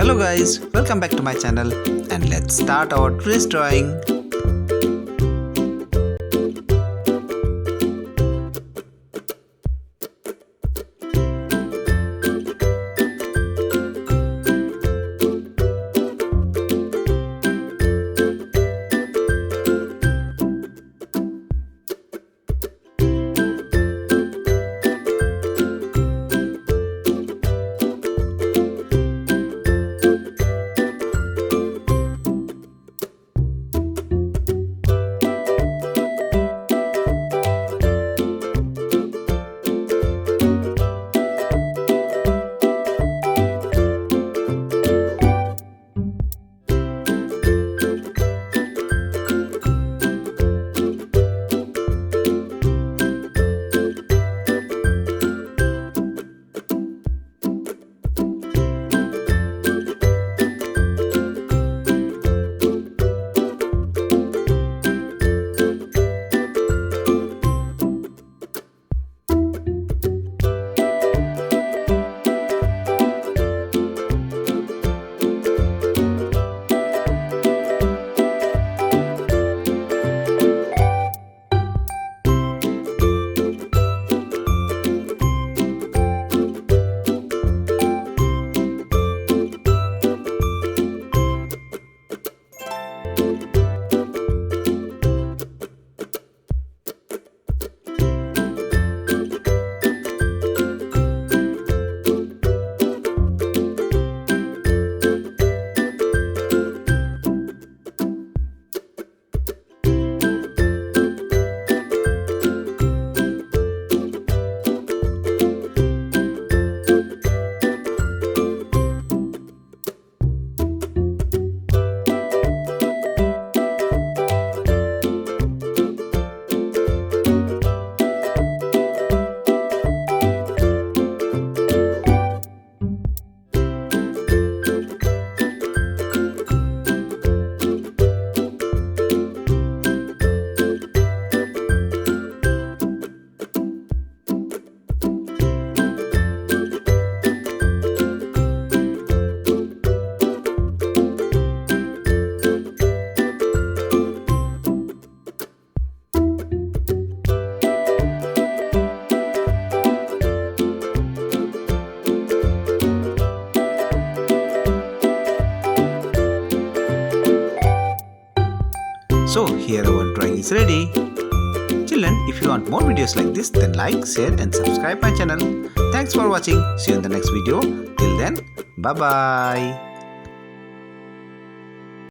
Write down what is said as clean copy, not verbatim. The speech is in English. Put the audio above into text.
Hello guys, welcome back to my channel and let's start our today's drawing. So here our drawing is ready. Children, if you want more videos like this, then like, share and subscribe my channel. Thanks for watching. See you in the next video. Till then, bye bye.